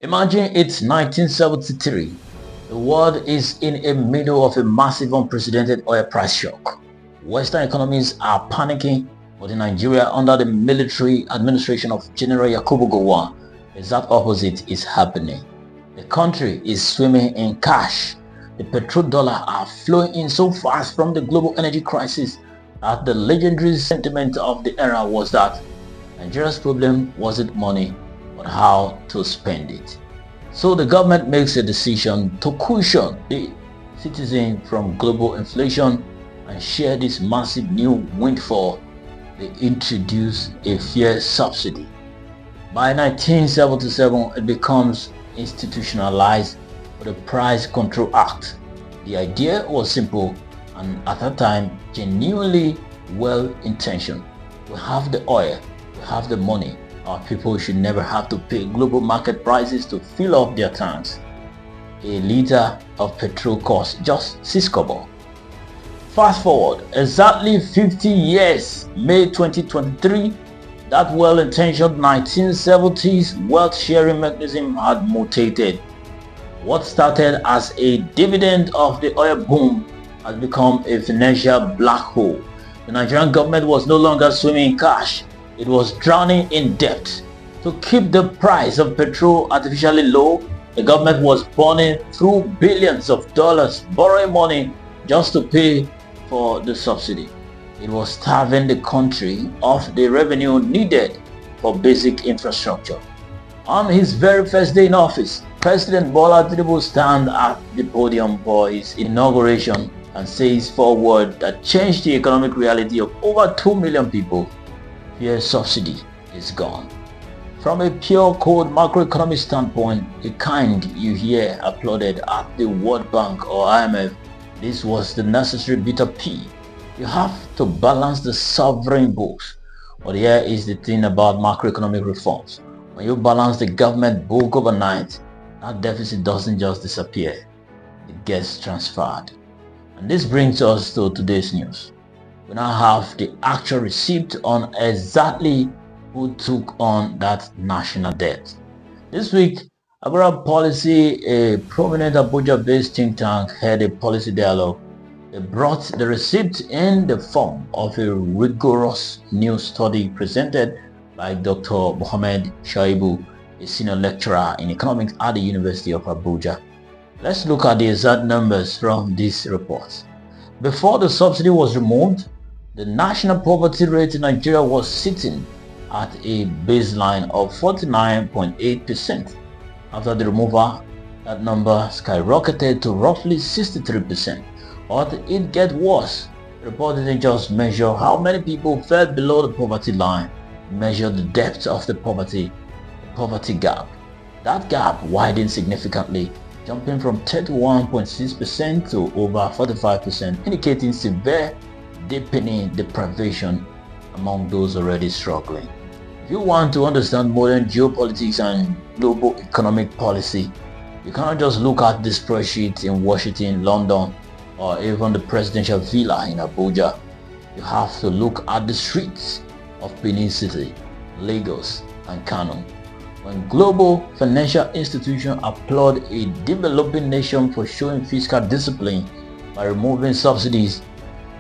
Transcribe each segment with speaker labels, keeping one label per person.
Speaker 1: Imagine it's 1973. The world is in the middle of a massive unprecedented oil price shock. Western economies are panicking, but in Nigeria under the military administration of General Yakubu Gowon, the exact opposite is happening. The country is swimming in cash. The petrol dollar are flowing in so fast from the global energy crisis that the legendary sentiment of the era was that Nigeria's problem wasn't money, but how to spend it. So the government makes a decision to cushion the citizen from global inflation and share this massive new windfall. They introduce a fuel subsidy. By 1977, it becomes institutionalized with the Price Control Act. The idea was simple and at that time genuinely well-intentioned. We have the oil, we have the money. Our people should never have to pay global market prices to fill up their tanks. A liter of petrol costs just 6 kobo. Fast forward exactly 50 years, May 2023, that well-intentioned 1970s wealth sharing mechanism had mutated. What started as a dividend of the oil boom has become a financial black hole. The Nigerian government was no longer swimming in cash. It was drowning in debt. To keep the price of petrol artificially low, the government was burning through billions of dollars borrowing money just to pay for the subsidy. It was starving the country of the revenue needed for basic infrastructure. On his very first day in office, President Bola Tinubu stands at the podium for his inauguration and says 4 words that changed the economic reality of over 2 million people. Fuel subsidy is gone. From a pure cold macroeconomic standpoint, the kind you hear applauded at the World Bank or IMF, this was the necessary bitter pill. You have to balance the sovereign books. But here is the thing about macroeconomic reforms. When you balance the government book overnight, that deficit doesn't just disappear. It gets transferred. And this brings us to today's news. We now have the actual receipt on exactly who took on that national debt. This week, Agora Policy, a prominent Abuja-based think tank, had a policy dialogue. They brought the receipt in the form of a rigorous new study presented by Dr. Mohammed Shuaibu, a senior lecturer in economics at the University of Abuja. Let's look at the exact numbers from this report. Before the subsidy was removed, the national poverty rate in Nigeria was sitting at a baseline of 49.8%. After the removal, that number skyrocketed to roughly 63%. But it gets worse. The report didn't just measure how many people fell below the poverty line, it measured the depth of the poverty gap. That gap widened significantly, jumping from 31.6% to over 45%, indicating severe deepening deprivation among those already struggling. If you want to understand modern geopolitics and global economic policy, you cannot just look at the spreadsheet in Washington, London, or even the presidential villa in Abuja. You have to look at the streets of Benin City, Lagos, and Kano. When global financial institutions applaud a developing nation for showing fiscal discipline by removing subsidies,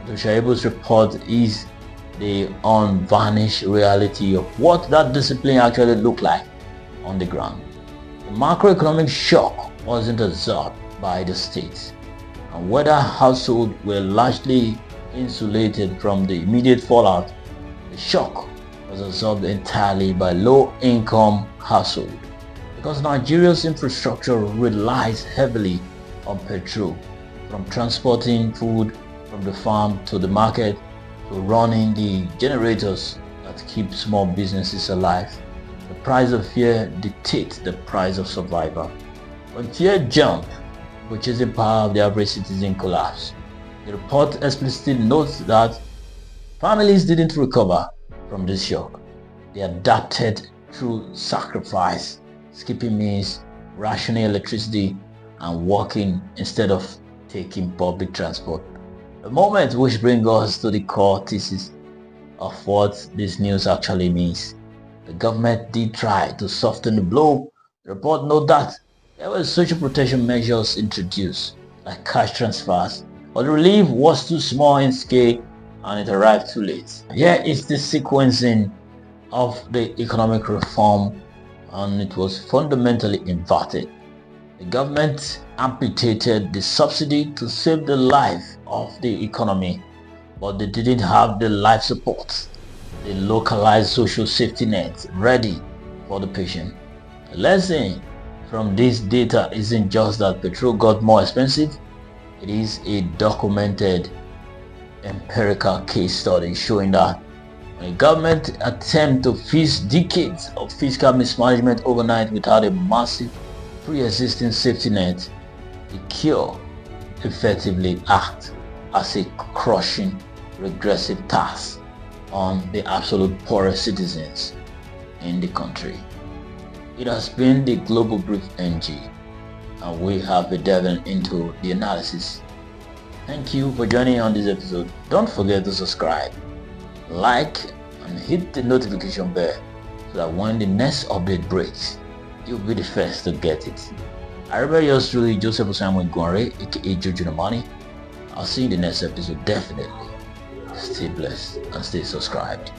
Speaker 1: Shuaibu's report is the unvarnished reality of what that discipline actually looked like on the ground. The macroeconomic shock wasn't absorbed by the states, and whether households were largely insulated from the immediate fallout, the shock was absorbed entirely by low-income households because Nigeria's infrastructure relies heavily on petrol, from transporting food from the farm to the market to running the generators that keep small businesses alive. The price of fuel dictates the price of survival. When fuel jumped, purchasing power of the average citizen collapsed. The report explicitly notes that families didn't recover from this shock. They adapted through sacrifice, skipping meals, rationing electricity, and walking instead of taking public transport. A moment which brings us to the core thesis of what this news actually means. The government did try to soften the blow The report noted that there were social protection measures introduced, like cash transfers, but the relief was too small in scale and it arrived too late. Here is the sequencing of the economic reform, and it was fundamentally inverted. The government amputated the subsidy to save the life of the economy, but they didn't have the life support, the localized social safety net ready for the patient. The lesson from this data isn't just that petrol got more expensive, it is a documented empirical case study showing that when a government attempts to fix decades of fiscal mismanagement overnight without a massive pre-existing safety net, the cure effectively acts as a crushing regressive tax on the absolute poorest citizens in the country. It has been the Global Brief NG, and we have been delving into the analysis. Thank you for joining on this episode. Don't forget to subscribe, like, and hit the notification bell so that when the next update breaks, you'll be the first to get it. I remember yours truly, Joseph Simon Guanre, aka Jojo the Money. I'll see you in the next episode, definitely. Stay blessed and stay subscribed.